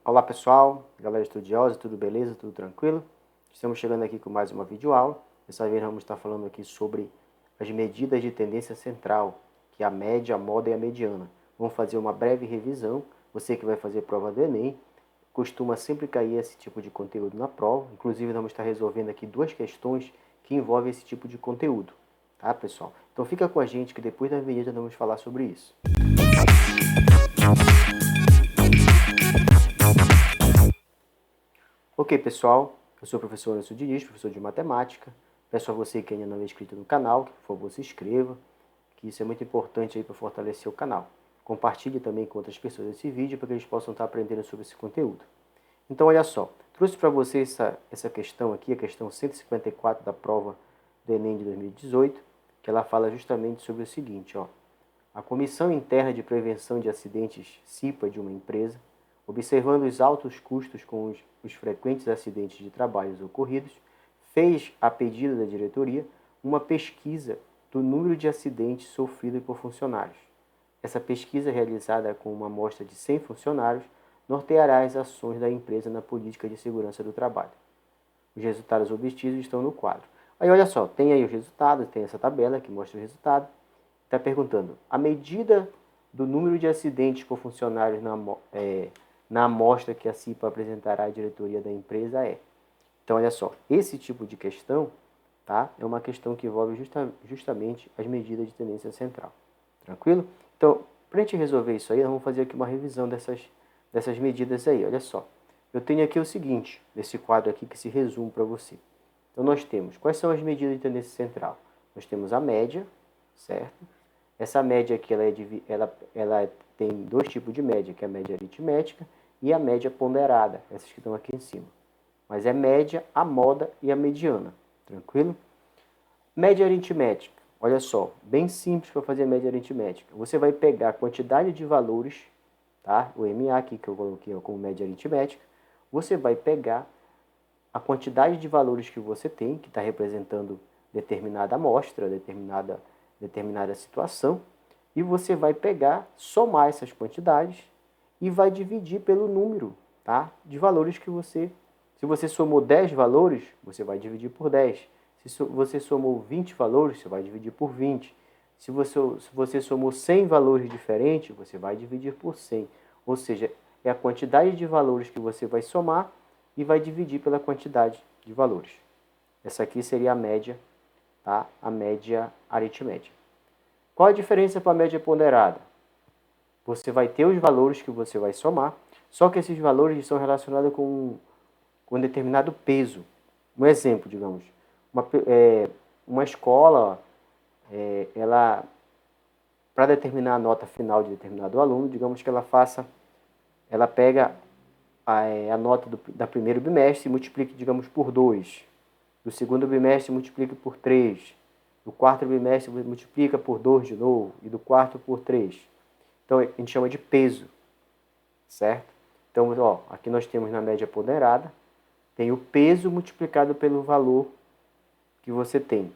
Olá pessoal, galera estudiosa, tudo beleza, tudo tranquilo? Estamos chegando aqui com mais uma videoaula. Dessa vez vamos estar falando aqui sobre as medidas de tendência central, que é a média, a moda e a mediana. Vamos fazer uma breve revisão. Você que vai fazer prova do Enem, costuma sempre cair esse tipo de conteúdo na prova. Inclusive vamos estar resolvendo aqui duas questões que envolvem esse tipo de conteúdo. Tá, pessoal? Então fica com a gente que depois da vinheta vamos falar sobre isso. Ok, pessoal, eu sou o professor Anderson Diniz, professor de matemática. Peço a você que ainda não é inscrito no canal, que por favor se inscreva, que isso é muito importante aí para fortalecer o canal. Compartilhe também com outras pessoas esse vídeo para que eles possam estar aprendendo sobre esse conteúdo. Então, olha só, trouxe para você essa questão aqui, a questão 154 da prova do Enem de 2018, que ela fala justamente sobre o seguinte, ó. A Comissão Interna de Prevenção de Acidentes, CIPA, de uma empresa, observando os altos custos com os frequentes acidentes de trabalho ocorridos, fez, a pedido da diretoria, uma pesquisa do número de acidentes sofridos por funcionários. Essa pesquisa, realizada com uma amostra de 100 funcionários, norteará as ações da empresa na política de segurança do trabalho. Os resultados obtidos estão no quadro. Aí, olha só, tem aí os resultados, tem essa tabela que mostra o resultado. Está perguntando, a medida do número de acidentes por funcionários na amostra que a CIPA apresentará à diretoria da empresa é. Então, olha só, esse tipo de questão, tá, é uma questão que envolve justamente as medidas de tendência central. Tranquilo? Então, para a gente resolver isso aí, nós vamos fazer aqui uma revisão dessas medidas aí. Olha só, eu tenho aqui o seguinte, nesse quadro aqui que se resume para você. Então, nós temos, quais são as medidas de tendência central? Nós temos a média, certo? Essa média aqui, ela tem dois tipos de média, que é a média aritmética e a média ponderada, essas que estão aqui em cima. Mas é média, a moda e a mediana, tranquilo? Média aritmética, olha só, bem simples para fazer a média aritmética. Você vai pegar a quantidade de valores, tá? O MA aqui que eu coloquei como média aritmética, você vai pegar a quantidade de valores que você tem, que está representando determinada amostra, determinada situação, e você vai pegar, somar essas quantidades e vai dividir pelo número, tá, de valores que você... Se você somou 10 valores, você vai dividir por 10. Se você somou 20 valores, você vai dividir por 20. Se você somou 100 valores diferentes, você vai dividir por 100. Ou seja, é a quantidade de valores que você vai somar e vai dividir pela quantidade de valores. Essa aqui seria a média, tá? A média aritmética. Qual a diferença para a média ponderada? Você vai ter os valores que você vai somar, só que esses valores são relacionados com um determinado peso. Um exemplo, digamos, uma escola, ela, para determinar a nota final de determinado aluno, digamos que ela pega a nota da primeiro bimestre e multiplica, digamos, por 2. Do segundo bimestre multiplica por 3. Do quarto bimestre multiplica por 2 de novo. E do quarto por 3. Então, a gente chama de peso, certo? Então, ó, aqui nós temos na média ponderada, tem o peso multiplicado pelo valor que você tem.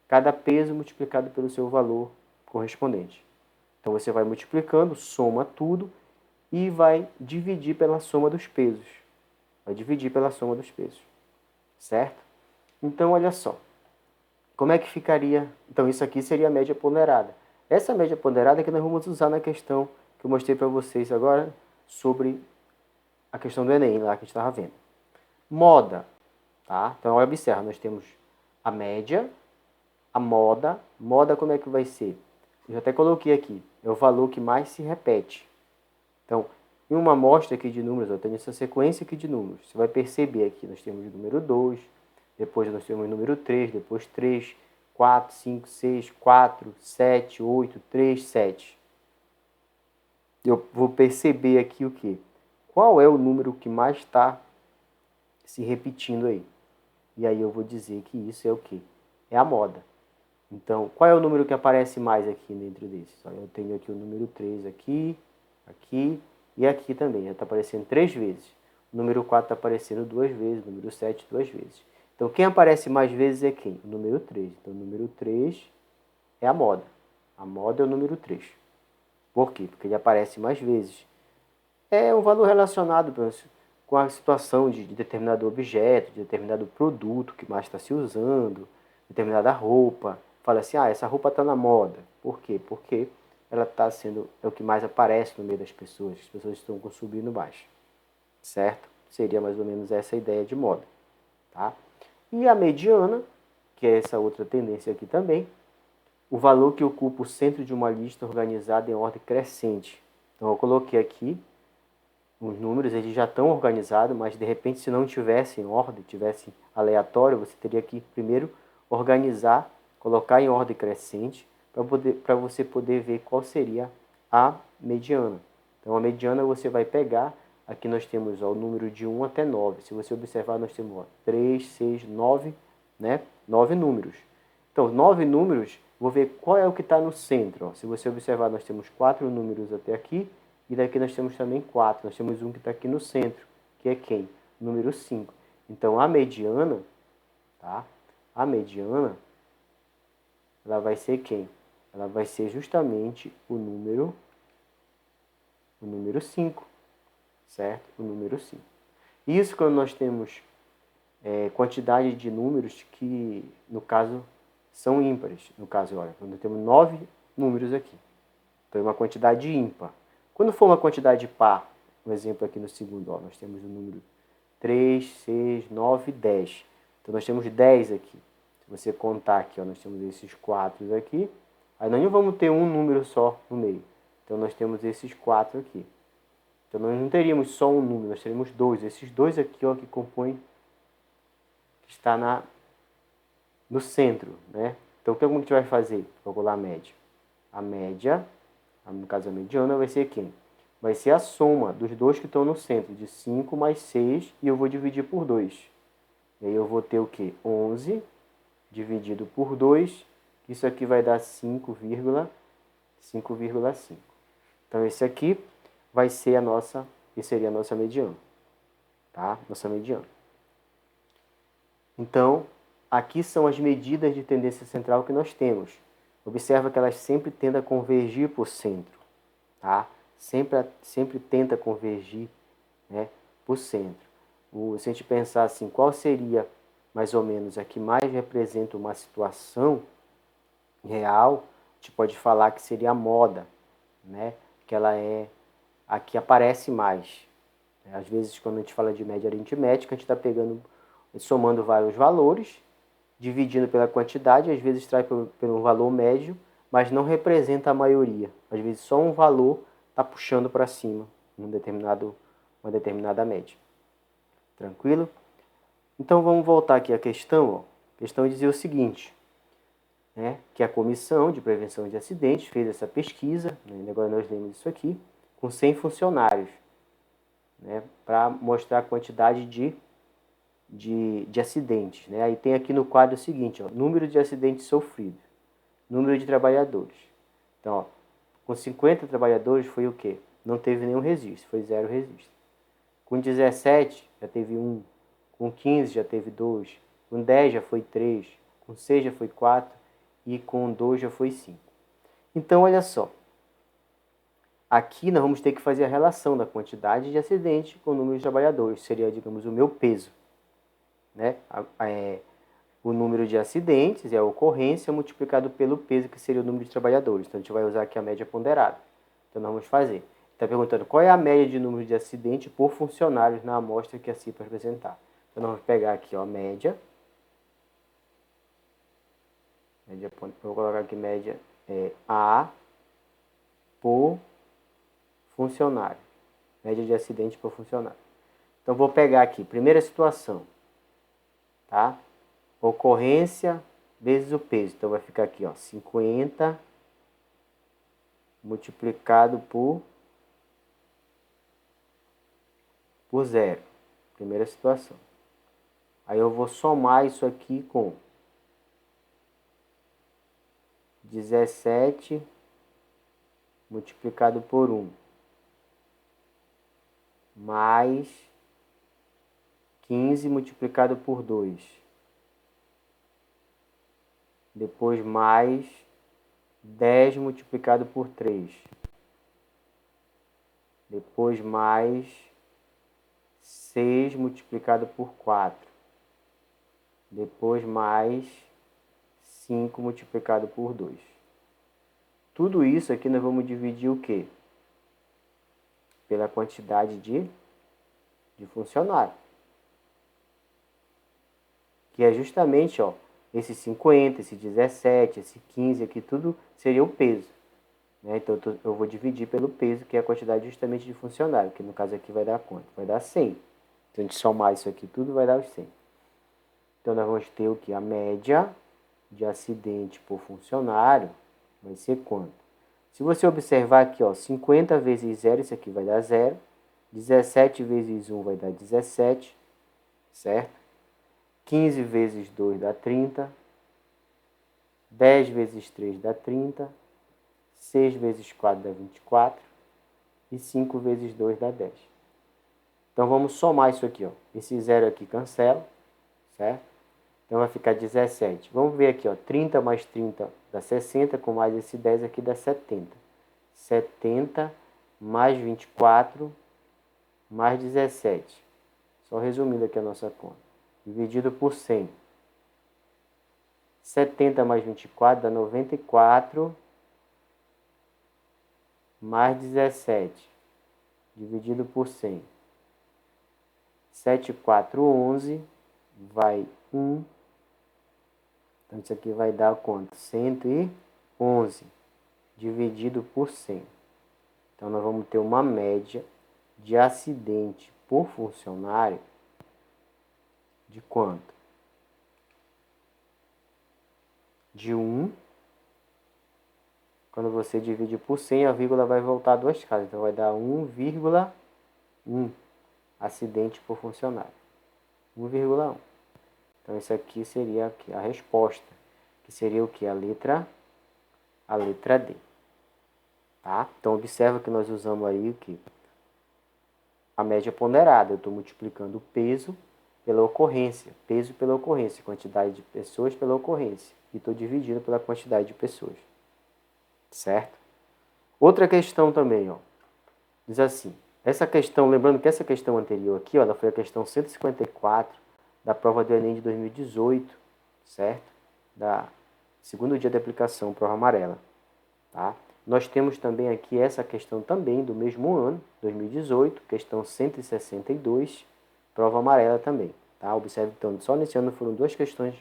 Cada peso multiplicado pelo seu valor correspondente. Então, você vai multiplicando, soma tudo e vai dividir pela soma dos pesos. Vai dividir pela soma dos pesos, certo? Então, olha só. Como é que ficaria? Então, isso aqui seria a média ponderada. Essa média ponderada é que nós vamos usar na questão que eu mostrei para vocês agora sobre a questão do Enem, lá que a gente estava vendo. Moda, tá? Então, observa, nós temos a média, a moda. Moda como é que vai ser? Eu até coloquei aqui, é o valor que mais se repete. Então, em uma amostra aqui de números, eu tenho essa sequência aqui de números. Você vai perceber aqui, nós temos o número 2, depois nós temos o número 3, depois 3, 4, 5, 6, 4, 7, 8, 3, 7. Eu vou perceber aqui o quê? Qual é o número que mais está se repetindo aí? E aí eu vou dizer que isso é o quê? É a moda. Então, qual é o número que aparece mais aqui dentro desses? Eu tenho aqui o número 3 aqui, aqui e aqui também. Está aparecendo 3 vezes. O número 4 está aparecendo 2 vezes, o número 7 2 vezes. Então, quem aparece mais vezes é quem? O número 3. Então, o número 3 é a moda. A moda é o número 3. Por quê? Porque ele aparece mais vezes. É um valor relacionado com a situação de determinado objeto, de determinado produto que mais está se usando, determinada roupa. Fala assim, essa roupa está na moda. Por quê? Porque ela está sendo, é o que mais aparece no meio das pessoas. As pessoas estão consumindo mais, certo? Seria mais ou menos essa a ideia de moda, tá? E a mediana, que é essa outra tendência aqui também, o valor que ocupa o centro de uma lista organizada em ordem crescente. Então eu coloquei aqui os números, eles já estão organizados, mas de repente se não tivesse em ordem, tivesse aleatório, você teria que primeiro organizar, colocar em ordem crescente, para você poder ver qual seria a mediana. Então a mediana você vai pegar, aqui nós temos o número de 1 até 9. Se você observar, nós temos 3, 6, 9, né? 9 números. Então, 9 números, vou ver qual é o que está no centro. Se você observar, nós temos 4 números até aqui, e daqui nós temos também 4. Nós temos um que está aqui no centro, que é quem? Número 5. Então, a mediana, tá? A mediana, ela vai ser quem? Ela vai ser justamente o número 5, certo? O número 5. Isso quando nós temos quantidade de números que, no caso, são ímpares. No caso, olha, quando temos 9 números aqui. Então, é uma quantidade ímpar. Quando for uma quantidade par, um exemplo aqui no segundo, nós temos o número 3, 6, 9, 10. Então, nós temos 10 aqui. Se você contar aqui, nós temos esses 4 aqui. Aí, nós não vamos ter um número só no meio. Então, nós temos esses 4 aqui. Então, nós não teríamos só um número, nós teríamos 2. Esses 2 aqui, que compõem, que está no centro, né? Então, o que a gente vai fazer? Calcular a média. A média, no caso a mediana, vai ser quem? Vai ser a soma dos dois que estão no centro, de 5 mais 6, e eu vou dividir por 2. E aí eu vou ter o quê? 11 dividido por 2, isso aqui vai dar 5,5. Então esse aqui vai ser seria a nossa mediana, tá? Nossa mediana. Então, aqui são as medidas de tendência central que nós temos. Observa que elas sempre tendem a convergir para o centro, tá? Sempre tenta convergir, né, para o centro. Se a gente pensar assim, qual seria mais ou menos a que mais representa uma situação real, a gente pode falar que seria a moda, né? Que ela é a que aparece mais. Às vezes, quando a gente fala de média aritmética, a gente está pegando, somando vários valores, dividindo pela quantidade, às vezes traz pelo valor médio, mas não representa a maioria. Às vezes só um valor está puxando para cima uma determinada média. Tranquilo? Então vamos voltar aqui à questão. A questão dizia o seguinte, né, que a Comissão de Prevenção de Acidentes fez essa pesquisa, né, agora nós lemos isso aqui, com 100 funcionários, né, para mostrar a quantidade de acidentes. Né? Aí tem aqui no quadro o seguinte, número de acidentes sofridos, número de trabalhadores. Então, com 50 trabalhadores foi o quê? Não teve nenhum registro, foi 0 registro. Com 17 já teve 1, com 15 já teve 2, com 10 já foi 3, com 6 já foi 4 e com 2 já foi 5. Então, olha só. Aqui nós vamos ter que fazer a relação da quantidade de acidentes com o número de trabalhadores. Seria, digamos, o meu peso. Né? O número de acidentes é a ocorrência multiplicado pelo peso, que seria o número de trabalhadores. Então, a gente vai usar aqui a média ponderada. Então, nós vamos fazer. Está perguntando qual é a média de número de acidentes por funcionários na amostra que a CIPA apresentar. Então, nós vamos pegar aqui a média. Vou colocar aqui média A por funcionário. Média de acidente por funcionário. Então, vou pegar aqui, primeira situação. Tá? Ocorrência vezes o peso. Então, vai ficar aqui, 50 multiplicado por 0. Primeira situação. Aí eu vou somar isso aqui com 17 multiplicado por 1 mais 15 multiplicado por 2. Depois mais 10 multiplicado por 3. depois mais 6 multiplicado por 4, depois mais 5 multiplicado por 2. Tudo isso aqui nós vamos dividir o quê? Pela quantidade de funcionário. Que é justamente, ó, esse 50, esse 17, esse 15 aqui, tudo seria o peso. Né? Então eu vou dividir pelo peso, que é a quantidade justamente de funcionário, que no caso aqui vai dar quanto? Vai dar 100. Se a gente somar isso aqui tudo, vai dar os 100. Então nós vamos ter o que? A média de acidente por funcionário vai ser quanto? Se você observar aqui, ó, 50 vezes 0, isso aqui vai dar 0. 17 vezes 1 vai dar 17, certo? 15 vezes 2 dá 30. 10 vezes 3 dá 30. 6 vezes 4 dá 24. E 5 vezes 2 dá 10. Então vamos somar isso aqui, ó. Esse 0 aqui cancela, certo? Então vai ficar 17. Vamos ver aqui, ó. 30 mais 30 dá 60, com mais esse 10 aqui dá 70. 70 mais 24 mais 17. Só resumindo aqui a nossa conta. Dividido por 100. 70 mais 24 dá 94 mais 17. Dividido por 100. 7, 4, 11. Vai 1. Então isso aqui vai dar quanto? 111. Dividido por 100. Então nós vamos ter uma média de acidente por funcionário de quanto? De 1. Quando você divide por 100, a vírgula vai voltar 2 casas. Então vai dar 1,1 acidente por funcionário. 1,1. Então isso aqui seria a resposta, que seria o que? A letra D. Tá? Então observa que nós usamos aí o que? A média ponderada. Eu estou multiplicando o peso pela ocorrência. Peso pela ocorrência. Quantidade de pessoas pela ocorrência. E estou dividindo pela quantidade de pessoas. Certo? Outra questão também, ó. Diz assim. Essa questão, lembrando que essa questão anterior aqui, ó, ela foi a questão 154 da prova do Enem de 2018. Certo? Da segundo dia de aplicação, prova amarela. Tá? Nós temos também aqui essa questão também do mesmo ano, 2018, questão 162, prova amarela também. Tá? Observe, então, só nesse ano foram 2 questões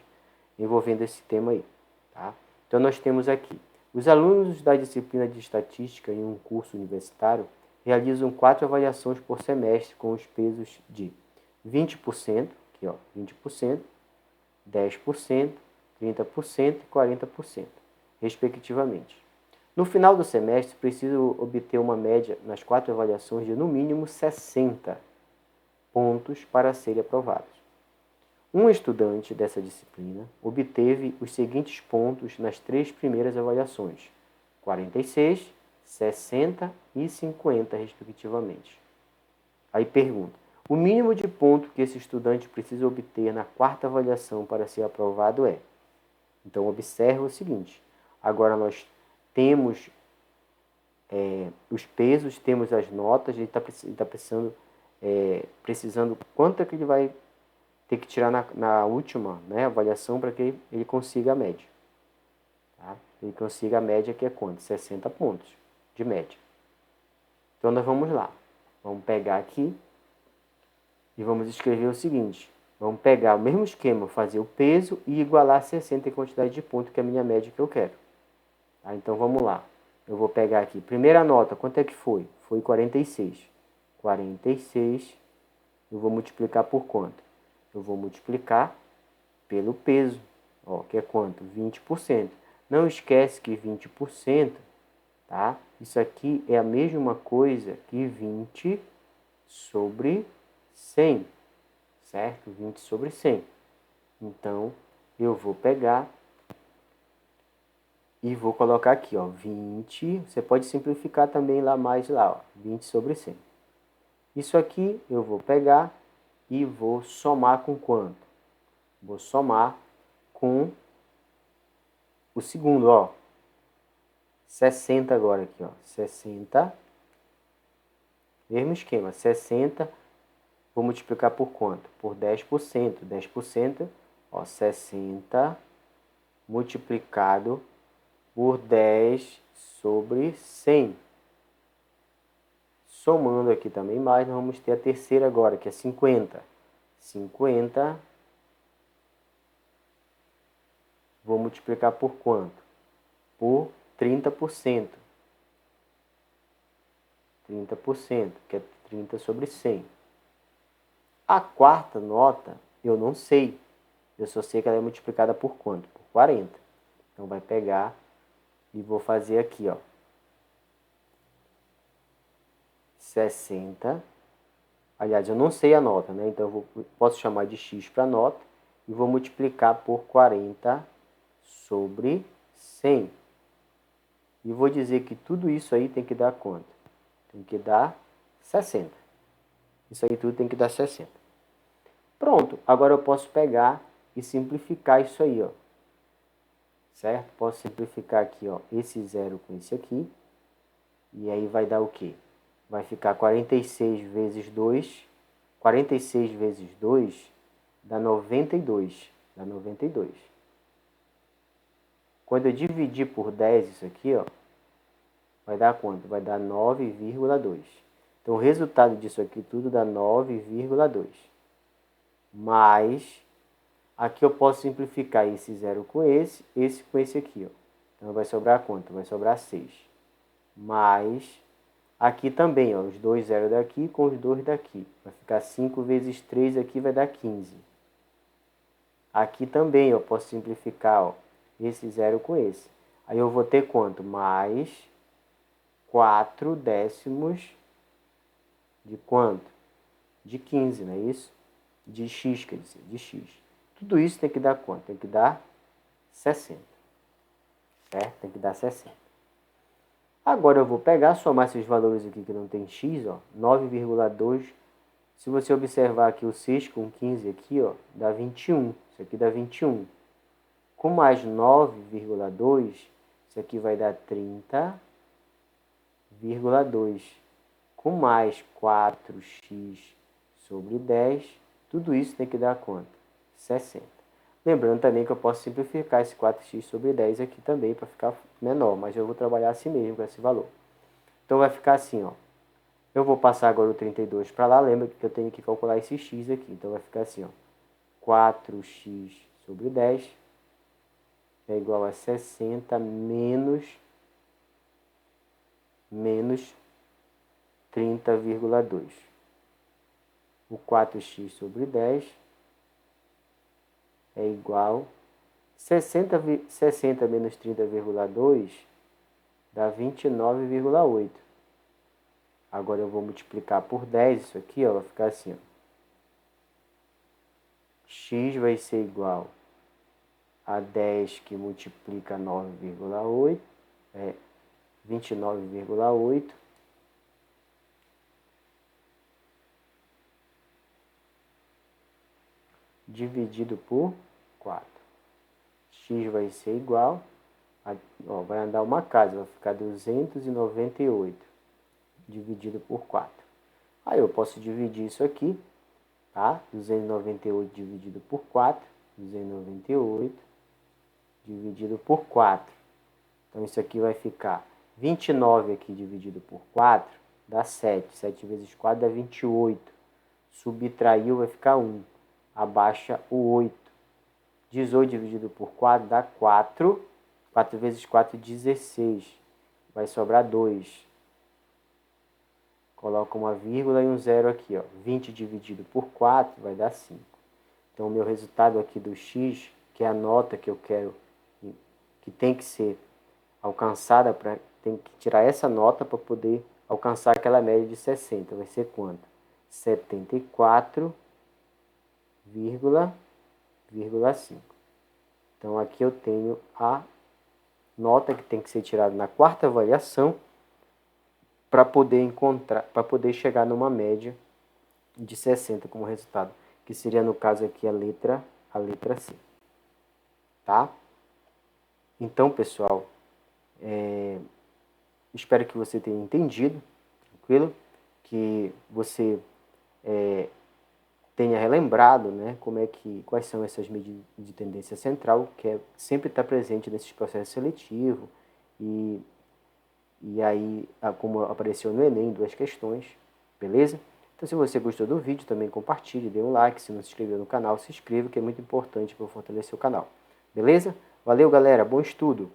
envolvendo esse tema aí. Tá? Então, nós temos aqui, os alunos da disciplina de estatística em um curso universitário realizam 4 avaliações por semestre com os pesos de 20%, aqui ó, 20%, 10%, 30% e 40%, respectivamente. No final do semestre, preciso obter uma média nas 4 avaliações de no mínimo 60 pontos para serem aprovados. Um estudante dessa disciplina obteve os seguintes pontos nas 3 primeiras avaliações: 46, 60 e 50, respectivamente. Aí pergunta: o mínimo de ponto que esse estudante precisa obter na 4ª avaliação para ser aprovado é? Então, observe o seguinte: agora nós temos os pesos, temos as notas, ele está precisando quanto é que ele vai ter que tirar na última, né, avaliação para que ele consiga a média. Tá? Ele consiga a média, que é quanto? 60 pontos de média. Então nós vamos lá. Vamos pegar aqui e vamos escrever o seguinte. Vamos pegar o mesmo esquema, fazer o peso e igualar 60 em quantidade de pontos, que é a minha média que eu quero. Tá? Então vamos lá. Eu vou pegar aqui, primeira nota, quanto é que foi? Foi 46. 46, eu vou multiplicar por quanto? Eu vou multiplicar pelo peso, ó, que é quanto? 20%. Não esquece que 20%, tá? Isso aqui é a mesma coisa que 20 sobre 100, certo? 20 sobre 100. Então, eu vou pegar e vou colocar aqui, ó, 20. Você pode simplificar também lá mais lá, ó, 20 sobre 100. Isso aqui eu vou pegar e vou somar com quanto? Vou somar com o segundo, ó. 60 agora aqui, ó. 60 Mesmo esquema, 60, vou multiplicar por quanto? Por 10%. 10%, ó, 60 multiplicado por 10 sobre 100. Somando aqui também mais, nós vamos ter a terceira agora, que é 50. 50, vou multiplicar por quanto? Por 30%. 30%, que é 30 sobre 100. A quarta nota, eu não sei. Eu só sei que ela é multiplicada por quanto? Por 40. Então, vai pegar e vou fazer aqui, ó. 60. Aliás, eu não sei a nota, né? Então, posso chamar de x para nota e vou multiplicar por 40 sobre 100. E vou dizer que tudo isso aí tem que dar quanto? Tem que dar 60. Isso aí tudo tem que dar 60. Pronto, agora eu posso pegar e simplificar isso aí, ó. Certo? Posso simplificar aqui, ó, esse zero com esse aqui. E aí vai dar o quê? Vai ficar 46 vezes 2. 46 vezes 2 dá 92. Dá 92. Quando eu dividir por 10 isso aqui, ó, vai dar quanto? Vai dar 9,2. Então, o resultado disso aqui tudo dá 9,2. Mas, aqui eu posso simplificar esse zero com esse com esse aqui, ó. Então, vai sobrar quanto? Vai sobrar 6. Mais, aqui também, ó, os dois zeros daqui com os dois daqui. Vai ficar 5 vezes 3 aqui, vai dar 15. Aqui também eu posso simplificar, ó, esse zero com esse. Aí eu vou ter quanto? Mais 4 décimos de quanto? De 15, não é isso? De x, quer dizer, de x. Tudo isso tem que dar quanto? Tem que dar 60. Certo? Tem que dar 60. Agora eu vou pegar, somar esses valores aqui que não tem x, ó, 9,2. Se você observar aqui o 6 com 15 aqui, ó, dá 21. Isso aqui dá 21. Com mais 9,2, isso aqui vai dar 30,2. Com mais 4x sobre 10, tudo isso tem que dar quanto? 60. Lembrando também que eu posso simplificar esse 4x sobre 10 aqui também para ficar menor, mas eu vou trabalhar assim mesmo com esse valor. Então vai ficar assim, ó. Eu vou passar agora o 32 para lá, lembra que eu tenho que calcular esse x aqui. Então vai ficar assim, ó. 4x sobre 10 é igual a 60 menos 30,2. O 4x sobre 10 é igual a 60 menos 30,2 dá 29,8. Agora eu vou multiplicar por 10 isso aqui, ó, vai ficar assim, ó. X vai ser igual a 10 que multiplica 9,8, 29,8. Dividido por 4. X vai ser igual a, ó, vai andar uma casa, vai ficar 298 dividido por 4. Aí eu posso dividir isso aqui, tá? 298 dividido por 4, 298 dividido por 4. Então isso aqui vai ficar 29 aqui dividido por 4 dá 7. 7 vezes 4 dá 28. Subtraiu vai ficar 1. Abaixa o 8. 18 dividido por 4 dá 4. 4 vezes 4, 16. Vai sobrar 2. Coloca uma vírgula e um zero aqui, ó. 20 dividido por 4 vai dar 5. Então, o meu resultado aqui do x, que é a nota que eu quero, que tem que ser alcançada, tem que tirar essa nota para poder alcançar aquela média de 60. Vai ser quanto? 74,5. Então, aqui eu tenho a nota que tem que ser tirada na quarta avaliação para poder encontrar, para poder chegar numa média de 60 como resultado, que seria no caso aqui a letra C. Tá? Então, pessoal, espero que você tenha entendido, tranquilo? que você tenha relembrado, né, quais são essas medidas de tendência central, que sempre está presente nesses processos seletivos, e aí, como apareceu no Enem, 2 questões, beleza? Então, se você gostou do vídeo, também compartilhe, dê um like. Se não se inscreveu no canal, se inscreva, que é muito importante para fortalecer o canal. Beleza? Valeu, galera. Bom estudo!